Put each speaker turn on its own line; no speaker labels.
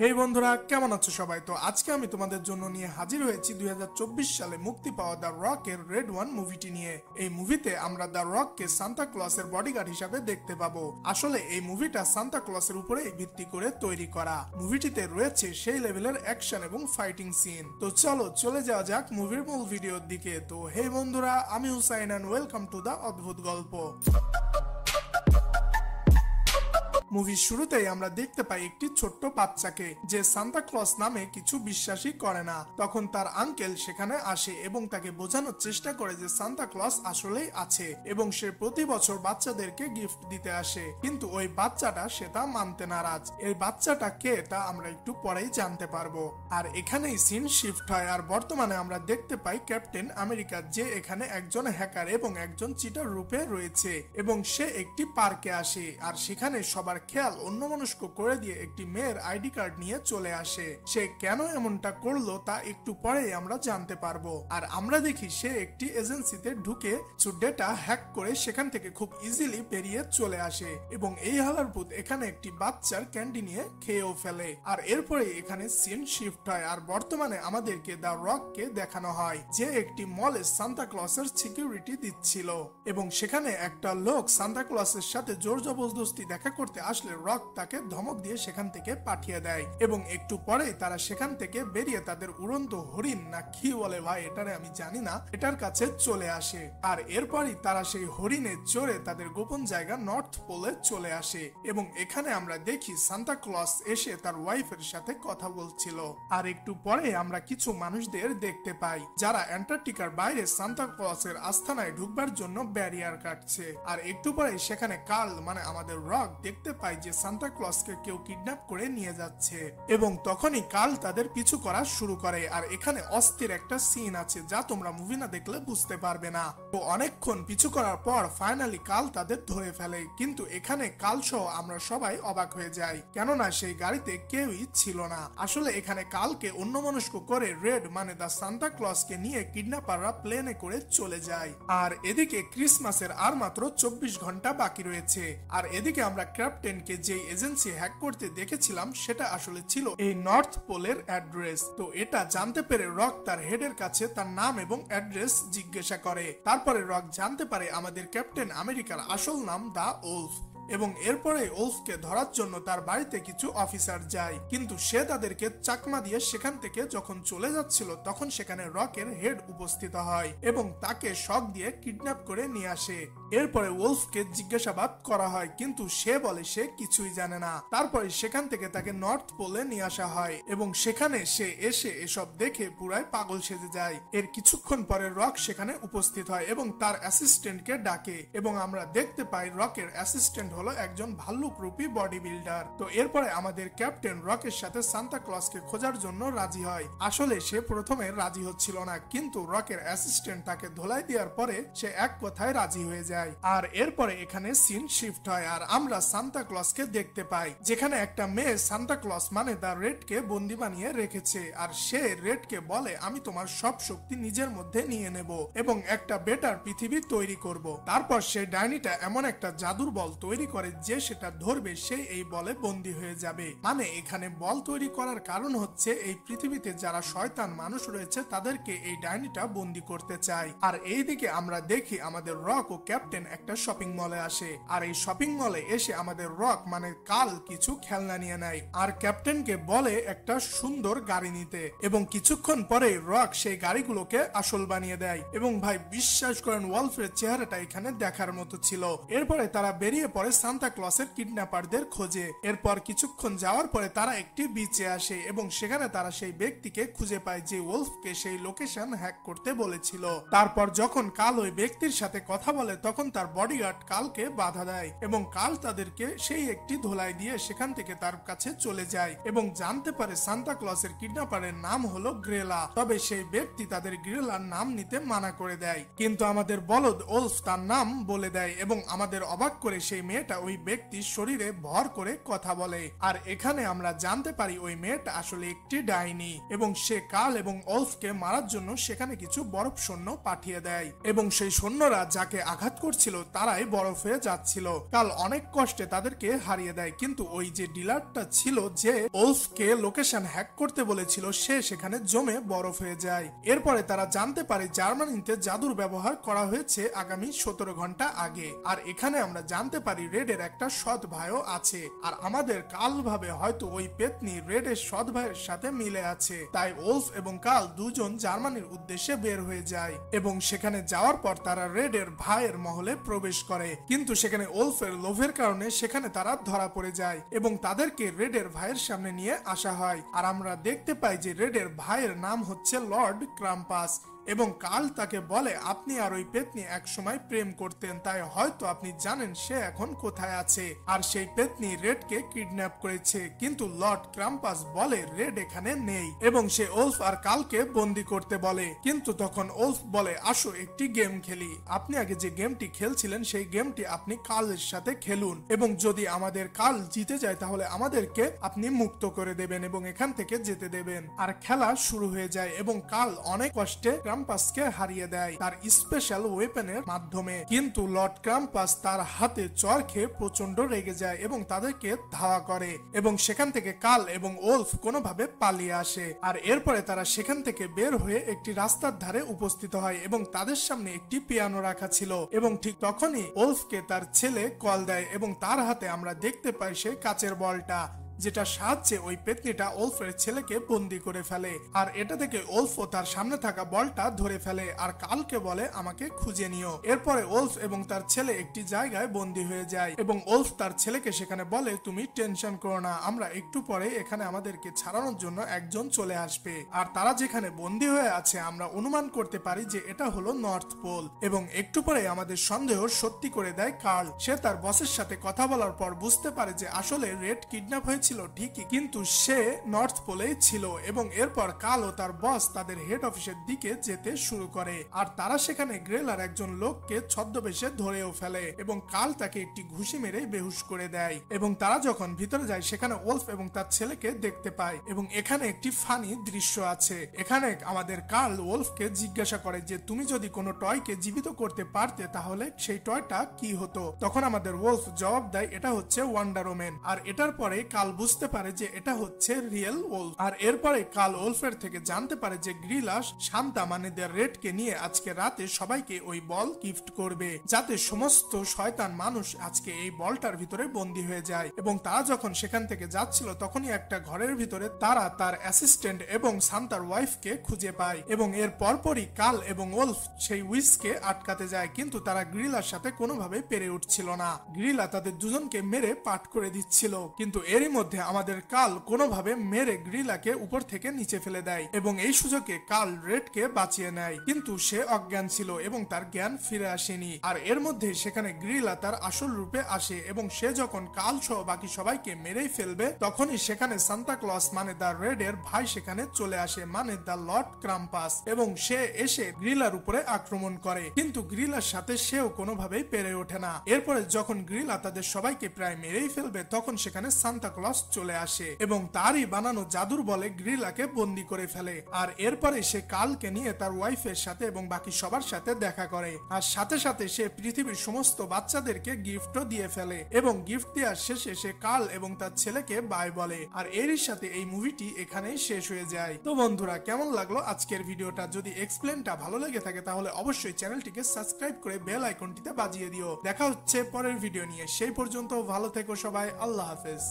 হেই বন্ধুরা, কেমন আছো সবাই? তো আজকে আমি তোমাদের জন্য নিয়ে হাজির হয়েছি 2024 সালে মুক্তি পাওয়া দ্য রক এর রেড ওয়ান মুভিটি নিয়ে। এই মুভিতে আমরা দ্য রক কে সান্তা ক্লসের বডিগার্ড হিসাবে দেখতে পাবো। আসলে এই মুভিটা সান্তা ক্লসের উপরেই ভিত্তি করে তৈরি করা। মুভিটিতে রয়েছে সেই লেভেলের অ্যাকশন এবং ফাইটিং সিন। তো চলো চলে যাওয়া যাক মুভির মূল ভিডিওর দিকে। তো হেই বন্ধুরা, আমি Hussain and welcome to the অদ্ভুত গল্প। মুভির শুরুতেই আমরা দেখতে পাই একটি ছোট্ট বাচ্চাকে, যে সান্তা ক্লজ নামে কিছু বিশ্বাসই করে না। তখন তার আঙ্কেল সেখানে আসে এবং তাকে বোঝানোর চেষ্টা করে যে সান্তা ক্লজ আসলেই আছে এবং সে প্রতি বছর বাচ্চাদেরকে গিফট দিতে আসে। কিন্তু ওই বাচ্চাটা সেটা মানতে নারাজ। এই বাচ্চাটা কে তা আমরা একটু পরেই জানতে পারবো। আর এখানেই সিন শিফট হয়, আর বর্তমানে আমরা দেখতে পাই ক্যাপ্টেন আমেরিকা, যে এখানে একজন হ্যাকার এবং একজন চিটার রূপে রয়েছে এবং সে একটি পার্কে আসে। আর সেখানে সবার খেয়াল অন্যমনস্ক করে দিয়ে একটি মেয়ের আইডি কার্ড নিয়ে চলে আসে। সে কেন এমনটা করলো তা একটু পরেই আমরা জানতে পারবো। আর আমরা দেখি সে একটি এজেন্সিতে ঢুকে কিছু ডেটা হ্যাক করে সেখান থেকে খুব ইজিলি বেরিয়ে চলে আসে এবং এই হালারপুত এখানে একটি বাচ্চার ক্যান্ডি নিয়ে খেয়েও ফেলে। আর এরপরে এখানে সিন শিফট হয়, আর বর্তমানে আমাদেরকে দ্য রক কে দেখানো হয়, যে একটি মলে সান্তা ক্লসের সিকিউরিটি দিচ্ছিল এবং সেখানে একটা লোক সান্তা ক্লসের সাথে জোর জবরদস্তি দেখা করতে আসলে রক তাকে ধমক দিয়ে সেখান থেকে পাঠিয়ে দেয় এবং একটু পরেই তারা সেখান থেকে বেরিয়ে তাদের উড়ন্ত হরিণ না কি বলে ভাই এটারে আমি জানি না, এটার কাছে চলে আসে। আর এরপরই তারা সেই হরিণে চড়ে তাদের গোপন জায়গা নর্থ পোলে চলে আসে এবং এখানে আমরা দেখি সান্তা ক্লজ এসে তার ওয়াইফের সাথে কথা বলছিল। আর একটু পরে আমরা কিছু মানুষদের দেখতে পাই যারা অ্যান্টার্কটিকার বাইরে সান্তা ক্লজের আস্তানায় ঢুকবার জন্য ব্যারিয়ার কাটছে। আর একটু পরে সেখানে কার্ল মানে আমাদের রক দেখতে পাই যে সান্তা ক্লজকে কেউ কিডন্যাপ করে নিয়ে যাচ্ছে এবং তখনই কার্ল তাদের পিছু করা শুরু করে। আর এখানে অস্থির একটা সিন আছে যা তোমরা মুভি না দেখলে বুঝতে পারবে না। তো অনেকক্ষণ পিছু করার পর ফাইনালি কার্ল তাদের ধরে ফেলে, কিন্তু এখানে কার্ল সহ আমরা সবাই অবাক হয়ে যাই, কেননা সেই গাড়িতে কেউই ছিল না। আসলে এখানে কার্লকে অন্যমনস্ক করে রেড মানে দা সান্তা ক্লজকে নিয়ে কিডন্যাপাররা প্লেনে করে চলে যায়। আর এদিকে ক্রিসমাসের আর মাত্র 24 ঘন্টা বাকি রয়েছে। আর এদিকে আমরা ক্যাপ্টেনকে যে এজেন্সি হ্যাক করতে দেখেছিলাম সেটা আসলে ছিল এই নর্থ পোলের অ্যাড্রেস। তো এটা জানতে পেরে রক তার হেডের কাছে তার নাম এবং অ্যাড্রেস জিজ্ঞাসা করে। তারপরে রক জানতে পারে আমাদের ক্যাপ্টেন আমেরিকার আসল নাম দা ওলফ এবং এরপরে ওলফকে ধরার জন্য তার বাড়িতে কিছু অফিসার যায়, কিন্তু সে তাদেরকে চাকমা দিয়ে সেখান থেকে যখন চলে যাচ্ছিল তখন সেখানে রকের হেড উপস্থিত হয় এবং তাকে শক দিয়ে কিডন্যাপ করে নিয়ে আসে। এরপরে ওলফকে জিজ্ঞাসাবাদ করা হয়, কিন্তু সে বলে সে কিছুই জানে না। তারপরে সেখান থেকে তাকে নর্থ পোলে নিয়ে আসা হয় এবং সেখানে সে এসে এসব দেখে পুরাই পাগল সেজে যায়। এর কিছুক্ষণ পরে রক সেখানে উপস্থিত হয় এবং তার অ্যাসিস্ট্যান্টকে ডাকে এবং আমরা দেখতে পাই রকের অ্যাসিস্ট্যান্ট হলো একজন ভাল্লুকরূপী বডি বিল্ডার। তো এরপরে আমাদের ক্যাপ্টেন রকের সাথে সান্তা ক্লজকে খোঁজার জন্য রাজি হয়। আসলে সে প্রথমে রাজি হচ্ছিল না, কিন্তু রকের অ্যাসিস্ট্যান্ট তাকে ধোলাই দেওয়ার পরে সে এক কথায় রাজি হয়ে যায়। আর এরপরে এখানে সিন শিফট হয়, আর আমরা সান্তা ক্লজকে দেখতে পাই যেখানে একটা মেয়ে সান্তা ক্লজ মানে দা রেড কে বন্দি বানিয়ে রেখেছে। আর সে রেড কে বলে, আমি তোমার সব শক্তি নিজের মধ্যে নিয়ে নেব এবং একটা বেটার পৃথিবী তৈরি করব। তারপর সে ডাইনিটা এমন একটা জাদুর বল তৈরি করে যে সেটা ধরবে সে এই বলে বন্দী হয়ে যাবে। মানে এখানে বল তৈরি করার কারণ হচ্ছে এই পৃথিবীতে যারা শয়তান মানুষ রয়েছে তাদেরকে এই ডাইনিটা বন্দী করতে চায়। আর এইদিকে আমরা দেখি আমাদের রক ও ক্যাপ্টেন একটা শপিং মলে আসে। আর এই শপিং মলে এসে আমাদের রক মানে কাল কিছু খেলনা নিয়ে নেয় আর ক্যাপ্টেনকে বলে একটা সুন্দর গাড়ি নিতে এবং কিছুক্ষণ পরে রক সেই গাড়িগুলোকে আসল বানিয়ে দেয় এবং ভাই বিশ্বাস করেন ওয়ালফের চেহারাটা এখানে দেখার মতো ছিল। এরপরে তারা বেরিয়ে পড়ে সান্তা ক্লজের কিডন্যাপারদের খোঁজে। এরপর কিছুক্ষণ যাওয়ার পরে তারা একটি বিচে আসে এবং সেখানে তারা সেই ব্যক্তিকে খুঁজে পায় যে ওলফকে সেই লোকেশন হ্যাক করতে বলেছিল। তারপর যখন কাল ওই ব্যক্তির সাথে কথা বলে তখন তার বডিগার্ড কালকে বাধা দেয় এবং কাল তাদেরকে সেই একটি ধোলাই দিয়ে সেখান থেকে তার কাছে চলে যায় এবং জানতে পারে সান্তা ক্লজের কিডন্যাপারের নাম হলো গ্রেলা। তবে সেই ব্যক্তি তাদের গ্রেলার নাম নিতে মানা করে দেয়, কিন্তু আমাদের বলদ ওলফ তার নাম বলে দেয় এবং আমাদের অবাক করে সেই মেয়েটা ওই ব্যক্তির শরীরে ভর করে কথা বলে। আর এখানে আমরা জানতে পারি ওই মেয়েটা আসলে একটি ডাইনি এবং সে কাল এবং ওলফকে মারার জন্য সেখানে কিছু বরফ সৈন্য পাঠিয়ে দেয় এবং সেই সৈন্যরা যাকে আঘাত করছিল তারাই বরফ হয়ে যাচ্ছিল। কাল অনেক কষ্টে তাদেরকে হারিয়ে দেয়, কিন্তু ওই যে ডিলারটা ছিল যে ওলফকে লোকেশন হ্যাক করতে বলেছিল সে সেখানে জমে বরফ হয়ে যায়। এরপরে তারা জানতে পারে জার্মানিতে জাদুর ব্যবহার করা হয়েছে আগামী 17 ঘন্টা আগে। আর এখানে আমরা জানতে পারি রেডের একটা সৎ ভাইও আছে, আর আমাদের কাল ভাবে হয়তো ওই পেতনি রেডের সৎ ভাইয়ের সাথে মিলে আছে। তাই ওলফ এবং কাল দুজন জার্মানির উদ্দেশ্যে বের হয়ে যায় এবং সেখানে যাওয়ার পর তারা রেডের ভাইয়ের মহলে প্রবেশ করে, কিন্তু সেখানে ওলফের লোভের কারণে সেখানে তারা ধরা পড়ে যায় এবং তাদেরকে রেডের ভাইয়ের সামনে নিয়ে আসা হয়। আর আমরা দেখতে পাই যে রেডের ভাইয়ের নাম হচ্ছে লর্ড ক্রাম্পাস এবং কাল তাকে বলে আপনি আর ওই পেতনি একসময় প্রেম করতেন, তাই হয়তো আপনি জানেন সে এখন কোথায় আছে। আর সেই পেতনি রেডকে কিডন্যাপ করেছে, কিন্তু লর্ড ক্রাম্পাস বলে রেড এখানে নেই এবং সে ওলফ আর কালকে বন্দি করতে বলে। কিন্তু তখন ওলফ বলে আসো একটি গেম খেলি, আপনি আগে যে গেমটি খেলছিলেন সেই গেমটি আপনি কালের সাথে খেলুন এবং যদি আমাদের কাল জিতে যায় তাহলে আমাদেরকে আপনি মুক্ত করে দেবেন এবং এখান থেকে যেতে দেবেন। আর খেলা শুরু হয়ে যায় এবং কাল অনেক কষ্টে ক্রাম্পাসকে হারিয়ে দেয় তার স্পেশাল ওয়েপনের মাধ্যমে, কিন্তু লর্ড ক্রাম্পাস তার হাতে চড় খেয়ে প্রচন্ড রেগে যায় এবং তাদেরকে ধাওয়া করে এবং সেখান থেকে কাল এবং ওলফ কোনোভাবে পালিয়ে আসে। আর এরপরে তারা সেখান থেকে বের হয়ে একটি রাস্তার ধারে উপস্থিত হয় এবং তাদের সামনে একটি পিয়ানো রাখা ছিল এবং ঠিক তখনই ওলফকে তার ছেলে কল দেয় এবং তার হাতে আমরা দেখতে পাই সেই কাচের বলটা, যেটা সাহায্যে ওই পেতনিটা ওলফের ছেলেকে বন্দি করে ফেলে। আর এটা থেকে ওলফও তার সামনে থাকা বলটা ধরে ফেলে আর কালকে বলে আমাকে খুঁজে নিও। এরপরে ওলফ এবং তার ছেলে একটি জায়গায় বন্দি হয়ে যায় এবং ওলফ তার ছেলেকে সেখানে বলে তুমি টেনশন করো না, আমরা একটু পরে এখানে আমাদেরকে ছাড়ানোর জন্য একজন চলে আসবে। আর তারা যেখানে বন্দি হয়ে আছে আমরা অনুমান করতে পারি যে এটা হলো নর্থ পোল এবং একটু পরে আমাদের সন্দেহ সত্যি করে দেয় কার্ল। সে তার বসের সাথে কথা বলার পর বুঝতে পারে যে আসলে রেড কিডন্যাপ হয়েছে ছিল ঠিকই, কিন্তু সে নর্থ পোলেই ছিল এবং এরপর কাল ও তার বস তাদের হেড অফিসের দিকে যেতে শুরু করে। আর তারা সেখানে গ্রেলার একজন লোককে ছদ্মবেশে ধরেও ফেলে এবং কাল তাকে একটি ঘুষি মেরে বেহুশ করে দেয় এবং তারা যখন ভিতরে যায় সেখানে ওলফ এবং তার ছেলেকে দেখতে পায় এবং এখানে একটি ফানি দৃশ্য আছে। এখানে আমাদের কার্ল ওলফকে জিজ্ঞাসা করে যে তুমি যদি কোনো টয়কে জীবিত করতে পারতে তাহলে সেই টয়টা কি হতো। তখন আমাদের ওলফ জবাব দেয় এটা হচ্ছে ওয়ান্ডার ওম্যান। আর এটার পরে কাল বুঝতে পারে যে এটা হচ্ছে রিয়েল ওলফ। আর এরপরে কাল ওলফের থেকে জানতে পারে যে গ্রিলাস শান্তা মানে দ্য রেডকে নিয়ে আজকে রাতে সবাইকে ওই বল গিফট করবে যাতে সমস্ত শয়তান মানুষ আজকে এই বলটার ভিতরে বন্দী হয়ে যায়। এবং তারা যখন সেখান থেকে যাচ্ছিল তখনই একটা ঘরের ভিতরে তারা তার অ্যাসিস্ট্যান্ট এবং শান্তার ওয়াইফকে খুঁজে পায় এবং এর পরপরই কাল এবং ওলফ সেই উইসকে আটকাতে যায়, কিন্তু তারা গ্রিলার সাথে কোনোভাবে পেরে উঠছিল না। গ্রিলা তাদের দুজনকে মেরে পাট করে দিচ্ছিল, কিন্তু এরই মধ্যে আমাদের কাল কোনোভাবে মেরে গ্রিলাকে উপর থেকে নিচে ফেলে দেয় এবং এই সুযোগে কাল রেডকে বাঁচিয়ে নেয়, কিন্তু সে অজ্ঞান ছিল এবং তার জ্ঞান ফিরে আসেনি। আর এর মধ্যে সেখানে গ্রিলা তার আসল রূপে আসে এবং সে যখন কাল সহ বাকি সবাইকে মেরেই ফেলবে তখনই সেখানে সান্তা ক্লজ মানে দা রেডের ভাই সেখানে চলে আসে মানে দা লর্ড ক্রাম্পাস এবং সে এসে গ্রিলার উপরে আক্রমণ করে, কিন্তু গ্রিলার সাথে সেও কোনোভাবেই পেরে ওঠে না। এরপরে যখন গ্রিলা তাদের সবাইকে প্রায় মেরেই ফেলবে তখন সেখানে সান্তা ক্লজ চলে আসে এবং তারই বানানো জাদুর বলে গ্রিলাকে বন্দি করে ফেলে। আর এরপরে সে কালকে নিয়ে তার ওয়াইফের সাথে এবং বাকি সবার সাথে দেখা করে আর সাথে সাথে সে পৃথিবীর সমস্ত বাচ্চাদেরকে গিফটও দিয়ে ফেলে এবং গিফট দেওয়ার শেষে সে কাল এবং তার ছেলেকে বাই বলে। আর এরই সাথে এই মুভিটি এখানেই শেষ হয়ে যায়। তো বন্ধুরা কেমন লাগলো আজকের ভিডিওটা? যদি এক্সপ্লেনটা ভালো লেগে থাকে তাহলে অবশ্যই চ্যানেলটিকে সাবস্ক্রাইব করে বেল আইকনটিতে বাজিয়ে দিও। দেখা হচ্ছে পরের ভিডিও নিয়ে, সেই পর্যন্ত ভালো থেকো সবাই, আল্লাহ হাফেজ।